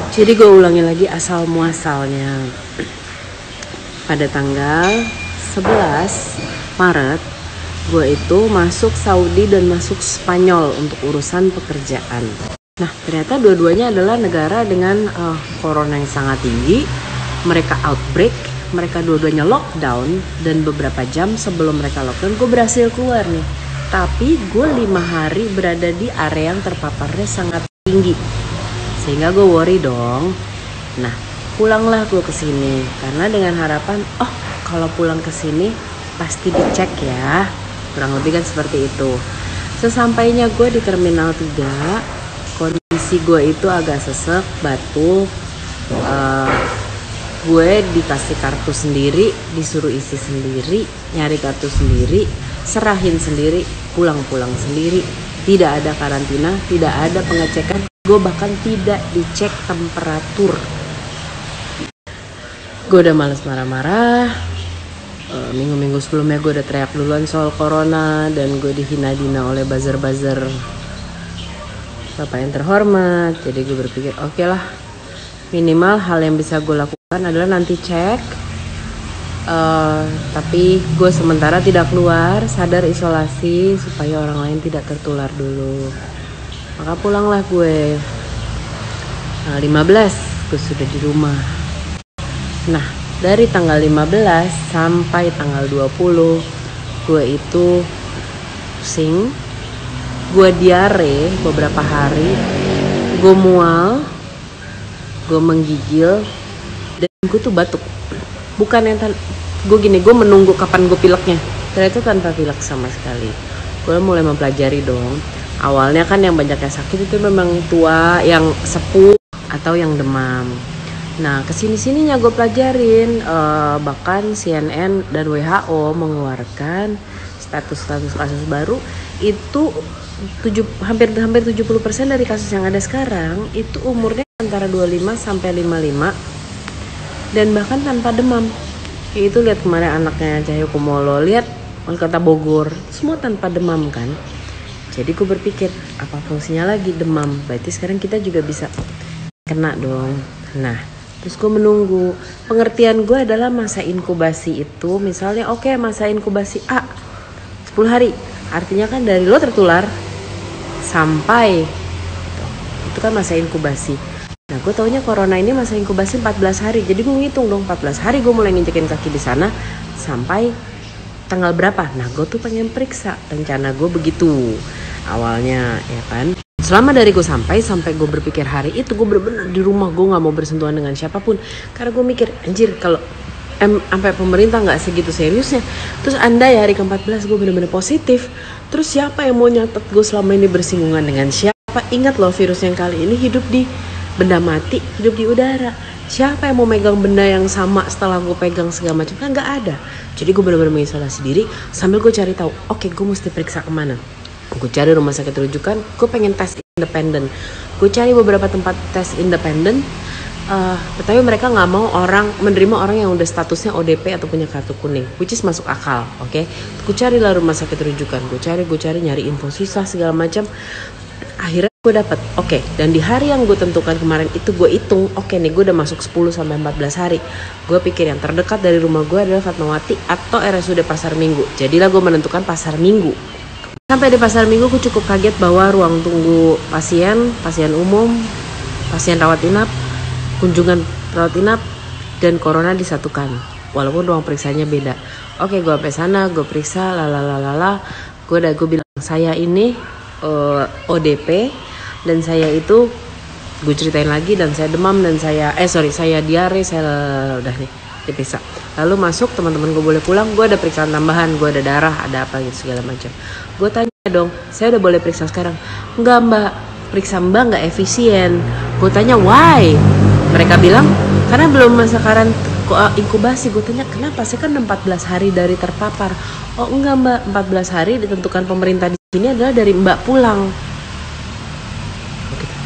Jadi gue ulangi lagi asal muasalnya. Pada tanggal 11 Maret gue itu masuk Saudi dan masuk Spanyol untuk urusan pekerjaan. Nah ternyata dua-duanya adalah negara dengan corona yang sangat tinggi. Mereka outbreak, mereka dua-duanya lockdown. Dan beberapa jam sebelum mereka lockdown gue berhasil keluar nih. Tapi gue 5 hari berada di area yang terpaparnya sangat tinggi, sehingga gue worry dong. Nah pulanglah gue ke sini karena dengan harapan kalau pulang ke sini pasti dicek ya, kurang lebih kan seperti itu. Sesampainya gue di Terminal 3, kondisi gue itu agak sesek, batuk. Gue dikasih kartu sendiri, disuruh isi sendiri, nyari kartu sendiri, serahin sendiri, pulang-pulang sendiri. Tidak ada karantina, tidak ada pengecekan. Gue bahkan tidak dicek temperatur. Gue udah males marah-marah. Minggu-minggu sebelumnya gue udah teriak duluan soal corona. Dan gue dihina-dina oleh buzzer-buzzer bapak yang terhormat. Jadi gue berpikir oke lah, minimal hal yang bisa gue lakukan adalah nanti cek. Tapi gue sementara tidak keluar, sadar isolasi supaya orang lain tidak tertular dulu. Maka pulanglah gue. Tanggal 15 gue sudah di rumah. Nah dari tanggal 15 sampai tanggal 20 gue itu pusing, gue diare beberapa hari, gue mual, gue menggigil, dan gue tuh batuk. Bukan yang gue menunggu kapan gue pileknya. Ternyata tanpa pilek sama sekali. Gue mulai mempelajari dong. Awalnya kan yang banyaknya sakit itu memang tua, yang sepuh, atau yang demam. Nah kesini-sininya gue pelajarin. Bahkan CNN dan WHO mengeluarkan status-status kasus baru. Itu hampir 70% dari kasus yang ada sekarang itu umurnya antara 25 sampai 55. Dan bahkan tanpa demam. Itu lihat kemarin anaknya Cahyokumolo, lihat wali kota Bogor, semua tanpa demam kan. Jadi gue berpikir apa fungsinya lagi demam, berarti sekarang kita juga bisa kena dong. Nah terus gue menunggu. Pengertian gue adalah masa inkubasi itu, misalnya masa inkubasi A 10 hari, artinya kan dari lo tertular sampai itu kan masa inkubasi. Nah gue taunya corona ini masa inkubasi 14 hari. Jadi gue ngitung dong 14 hari gue mulai nginjekin kaki di sana sampai tanggal berapa. Nah gue tuh pengen periksa, rencana gue begitu awalnya ya kan. Selama dari gue sampai gue berpikir hari itu gue bener-bener di rumah, gue gak mau bersentuhan dengan siapapun. Karena gue mikir anjir kalau sampai pemerintah gak segitu seriusnya, terus andai hari ke-14 gue bener-bener positif, terus siapa yang mau nyatet gue selama ini bersinggungan dengan siapa. Ingat loh, virus yang kali ini hidup di benda mati, hidup di udara. Siapa yang mau megang benda yang sama setelah gue pegang segala macam? Kan gak ada. Jadi gue benar-benar mengisolasi diri sambil gue cari tahu, gue mesti periksa kemana. Gue cari rumah sakit rujukan, gue pengen tes independen. Gue cari beberapa tempat tes independen, tapi mereka gak mau menerima orang yang udah statusnya ODP atau punya kartu kuning, which is masuk akal, oke? Gue carilah rumah sakit rujukan, gue cari nyari info sisa segala macam. Akhirnya gue dapet, dan di hari yang gue tentukan kemarin itu gue hitung, nih gue udah masuk 10 sampai 14 hari. Gue pikir yang terdekat dari rumah gue adalah Fatmawati atau RSUD Pasar Minggu. Jadilah gue menentukan Pasar Minggu. Sampai di Pasar Minggu gue cukup kaget bahwa ruang tunggu pasien umum, pasien rawat inap, kunjungan rawat inap, dan corona disatukan. Walaupun ruang periksanya beda. Gue sampai sana, gue periksa, gue bilang saya ini ODP dan saya itu gue ceritain lagi, dan saya demam dan saya diare, saya udah nih diperiksa. Lalu masuk, teman-teman gue boleh pulang, gue ada periksaan tambahan, gue ada darah, ada apa gitu segala macam. Gue tanya dong, saya udah boleh periksa sekarang? Enggak mbak, periksa mbak nggak efisien. Gue tanya why? Mereka bilang karena belum masa inkubasi. Gue tanya kenapa? Saya kan 14 hari dari terpapar. Oh enggak mbak, 14 hari ditentukan pemerintah di sini adalah dari mbak pulang.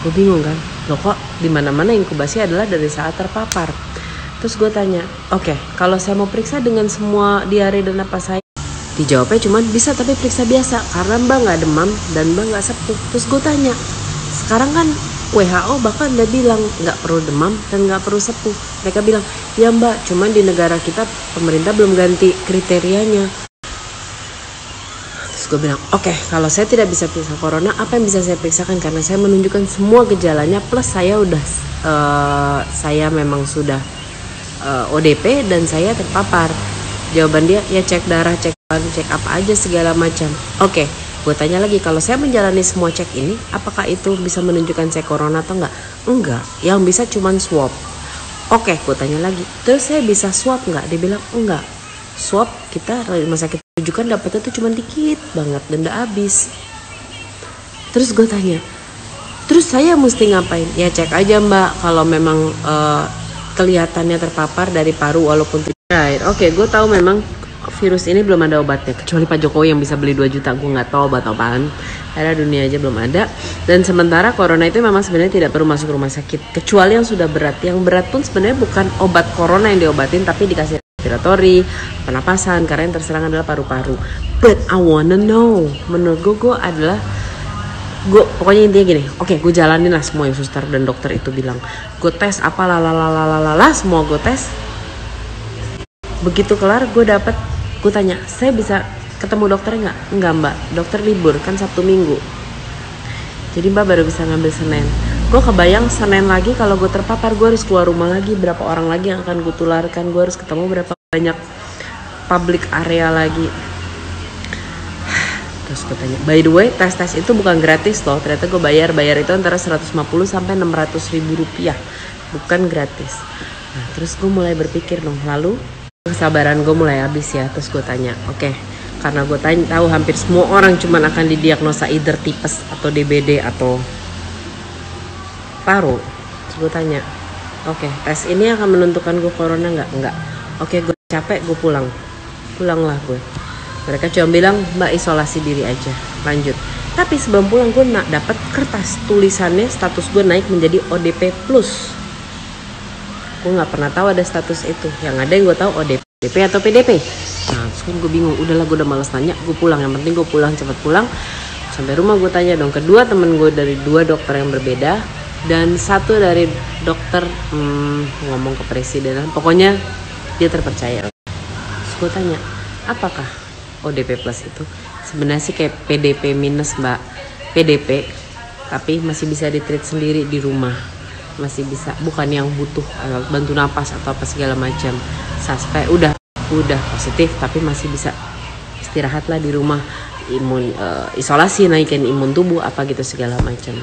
Gue bingung kan, loh kok di mana-mana inkubasi adalah dari saat terpapar. Terus gue tanya, kalau saya mau periksa dengan semua diare dan apa saya, dijawabnya cuma bisa tapi periksa biasa karena mbak nggak demam dan mbak nggak sepuh. Terus gue tanya, sekarang kan WHO bahkan udah bilang nggak perlu demam dan nggak perlu sepuh. Mereka bilang, ya mbak, cuman di negara kita pemerintah belum ganti kriterianya. Terus gue bilang, oke, kalau saya tidak bisa periksa corona, apa yang bisa saya periksakan? Karena saya menunjukkan semua gejalanya, plus saya saya memang sudah ODP dan saya terpapar. Jawaban dia, ya cek darah, cek apa aja segala macam. Oke, gue tanya lagi, kalau saya menjalani semua cek ini, apakah itu bisa menunjukkan saya corona atau enggak? Enggak, yang bisa cuman swab. Oke, gue tanya lagi, terus saya bisa swab enggak? Dia bilang enggak. Swab kita rumah sakit rujukan dapetnya tuh cuman dikit banget dan udah habis. Terus gue tanya, terus saya mesti ngapain? Ya cek aja mbak, kalau memang kelihatannya terpapar dari paru walaupun tidak. Oke, gue tahu memang virus ini belum ada obatnya, kecuali Pak Jokowi yang bisa beli 2 juta. Gue nggak tahu obat apaan, karena dunia aja belum ada. Dan sementara corona itu memang sebenarnya tidak perlu masuk rumah sakit, kecuali yang sudah berat. Yang berat pun sebenarnya bukan obat corona yang diobatin, tapi dikasih respiratori, pernapasan, karena yang terserang adalah paru-paru. But I wanna know, menurut gue adalah pokoknya intinya gini, oke, gue jalanin lah semua yang suster dan dokter itu bilang. Gue tes apa semua gue tes. Begitu kelar gue tanya, saya bisa ketemu dokternya nggak? Enggak mbak, dokter libur kan Sabtu Minggu. Jadi mbak baru bisa ngambil Senin. Gue kebayang Senin lagi kalau gue terpapar, gue harus keluar rumah lagi, berapa orang lagi yang akan gue tularkan, gue harus ketemu berapa banyak public area lagi. Terus gue tanya, by the way tes itu bukan gratis loh, ternyata gue bayar itu antara 150 sampai 600 ribu rupiah, bukan gratis. Nah terus gue mulai berpikir dong, lalu kesabaran gue mulai habis ya. Terus gue tanya, oke, karena gue tahu hampir semua orang cuman akan didiagnosa either tipes atau DBD atau paru. Terus gue tanya, oke, tes ini akan menentukan gue corona nggak? Enggak. Oke, gue capek, gue pulanglah gue. Mereka cuma bilang, mbak isolasi diri aja, lanjut. Tapi sebelum pulang gue dapat kertas tulisannya status gue naik menjadi ODP plus. Gue nggak pernah tahu ada status itu. Yang ada yang gue tahu ODP atau PDP. Nah terus kan gue bingung, udahlah gue udah males nanya, gue pulang. Yang penting gue pulang, cepet pulang. Sampai rumah gue tanya dong, kedua temen gue dari 2 dokter yang berbeda, dan 1 dari dokter ngomong ke presidenan, pokoknya dia terpercaya. Terus gue tanya, apakah ODP plus itu? Sebenarnya sih kayak PDP minus mbak, PDP, tapi masih bisa ditreat sendiri di rumah, masih bisa, bukan yang butuh bantu napas atau apa segala macam. Sampai udah positif tapi masih bisa istirahat lah di rumah, isolasi, naikin imun tubuh apa gitu segala macam.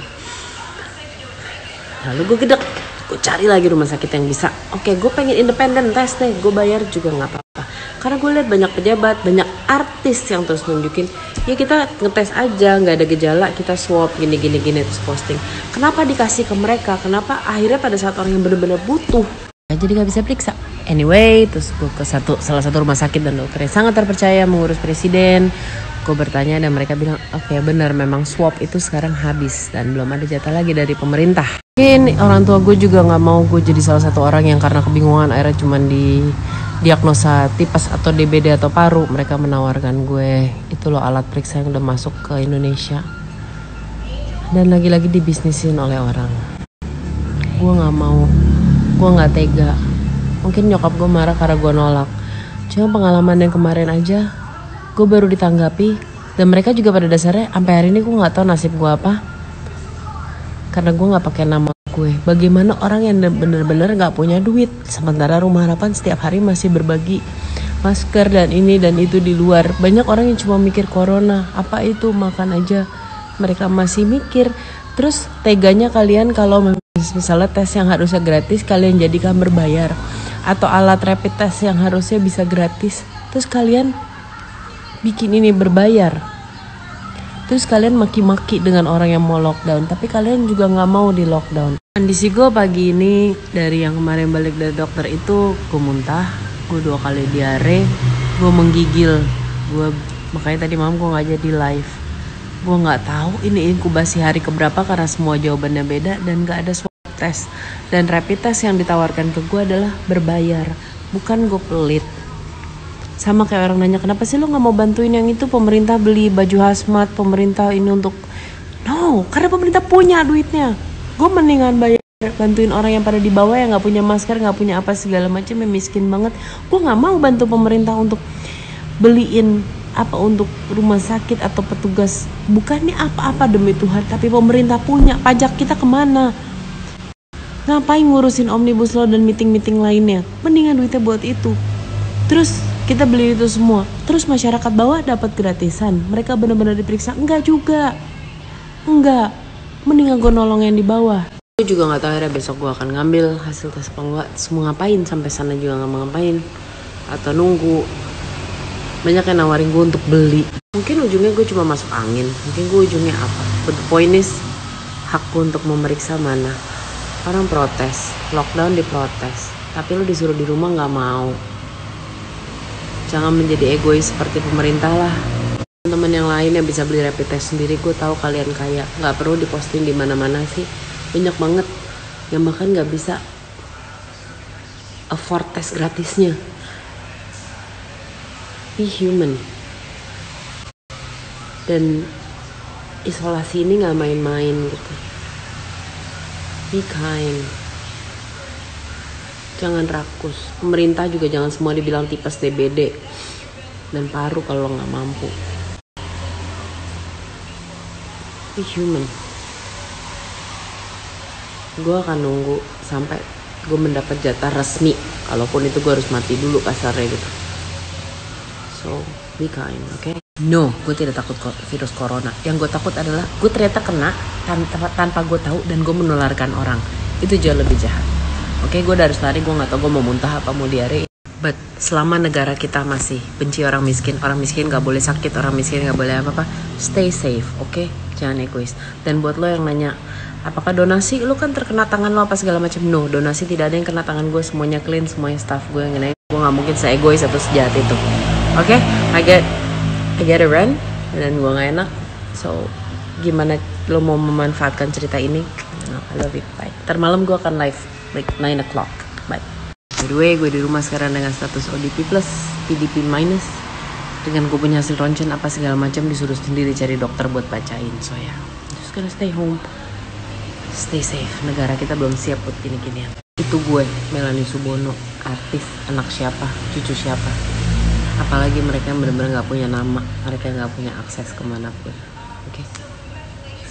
Lalu gue gedek, gue cari lagi rumah sakit yang bisa. Oke, gue pengen independen tes deh, gue bayar juga nggak apa-apa. Karena gue lihat banyak pejabat, banyak artis yang terus nunjukin, ya kita ngetes aja, nggak ada gejala, kita swab gini terus posting. Kenapa dikasih ke mereka? Kenapa akhirnya pada saat orang yang benar-benar butuh jadi nggak bisa periksa? Anyway, terus gue ke salah satu rumah sakit dan dokternya sangat terpercaya mengurus presiden. Gue bertanya dan mereka bilang, oke, benar memang swab itu sekarang habis dan belum ada jatah lagi dari pemerintah. Mungkin orang tua gue juga nggak mau gue jadi salah satu orang yang karena kebingungan akhirnya cuma diagnosa tipes atau DBD atau paru. Mereka menawarkan gue itu loh alat periksa yang udah masuk ke Indonesia dan lagi-lagi dibisnisin oleh orang. Gue nggak mau, gue nggak tega. Mungkin nyokap gue marah karena gue nolak. Cuma pengalaman yang kemarin aja gue baru ditanggapi, dan mereka juga pada dasarnya sampai hari ini gue nggak tahu nasib gue apa karena gue nggak pakai nama gue. Bagaimana orang yang bener-bener nggak punya duit, sementara Rumah Harapan setiap hari masih berbagi masker dan ini dan itu di luar. Banyak orang yang cuma mikir corona, apa itu makan aja, mereka masih mikir. Terus teganya kalian kalau misalnya tes yang harusnya gratis kalian jadikan berbayar, atau alat rapid test yang harusnya bisa gratis, terus kalian bikin ini berbayar. Terus kalian maki-maki dengan orang yang mau lockdown, tapi kalian juga gak mau di lockdown. Kondisi gue pagi ini dari yang kemarin balik dari dokter itu, gue muntah, gue 2 kali diare, gue menggigil, makanya tadi malam gue gak jadi live. Gue gak tahu ini inkubasi hari keberapa karena semua jawabannya beda dan gak ada swab test. Dan rapid test yang ditawarkan ke gue adalah berbayar, bukan gue pelit. Sama kayak orang nanya, kenapa sih lo gak mau bantuin yang itu, pemerintah beli baju hazmat, pemerintah ini untuk... No, karena pemerintah punya duitnya. Gue mendingan bayar bantuin orang yang pada di bawah yang nggak punya masker, nggak punya apa segala macam, yang miskin banget. Gue nggak mau bantu pemerintah untuk beliin apa untuk rumah sakit atau petugas. Bukannya apa-apa demi Tuhan, tapi pemerintah punya, pajak kita kemana? Ngapain ngurusin omnibus law dan meeting-meeting lainnya? Mendingan duitnya buat itu. Terus kita beli itu semua, terus masyarakat bawah dapat gratisan. Mereka benar-benar diperiksa? Enggak juga. Enggak. Mendingan gue nolong yang di bawah. Gue juga nggak tahu akhirnya besok gue akan ngambil hasil tes apa enggak. Semua ngapain, sampai sana juga nggak mau ngapain atau nunggu. Banyak yang nawarin gue untuk beli. Mungkin ujungnya gue cuma masuk angin. Mungkin gue ujungnya apa? But the point is, hakku untuk memeriksa mana. Orang protes, lockdown diprotes, tapi lu disuruh di rumah nggak mau. Jangan menjadi egois seperti pemerintah lah. Teman-teman yang lain yang bisa beli rapid test sendiri, gue tahu kalian kaya, nggak perlu diposting di mana-mana sih. Banyak banget yang bahkan nggak bisa afford tes gratisnya. Be human. Dan isolasi ini nggak main-main gitu. Be kind. Jangan rakus. Pemerintah juga jangan semua dibilang tipes, DBD dan paru kalau nggak mampu. Be human. Gue akan nunggu sampai gue mendapat jatah resmi. Kalaupun itu gue harus mati dulu kasarnya gitu. So, be kind, okay? No, gue tidak takut virus corona. Yang gue takut adalah gue ternyata kena tanpa gue tahu dan gue menularkan orang. Itu jauh lebih jahat. Oke, gue harus lari. Gue nggak tahu gue mau muntah apa mau diare. But selama negara kita masih benci orang miskin nggak boleh sakit, orang miskin nggak boleh apa-apa. Stay safe, oke? Jangan egois. Dan buat lo yang nanya, apakah donasi? Lo kan terkena tangan lo apa segala macam? No, donasi tidak ada yang kena tangan gue. Semuanya clean, semuanya staff gue yang ngenain. Gue nggak mungkin se-egois atau sejahat itu. Oke? I get a run dan gue nggak enak. So gimana lo mau memanfaatkan cerita ini? No, I love it. Bye. Ntar malam gue akan live like 9 o'clock. Bye. By the way, gue di rumah sekarang dengan status ODP plus, PDP minus. Dengan gue punya hasil ronsen apa segala macam, disuruh sendiri cari dokter buat bacain. So ya, just gonna stay home, stay safe. Negara kita belum siap buat gini-ginian. Itu gue, Melanie Subono, artis, anak siapa, cucu siapa. Apalagi mereka yang benar-benar nggak punya nama, mereka yang nggak punya akses kemanapun. Oke,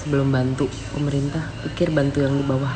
sebelum bantu pemerintah, pikir bantu yang di bawah.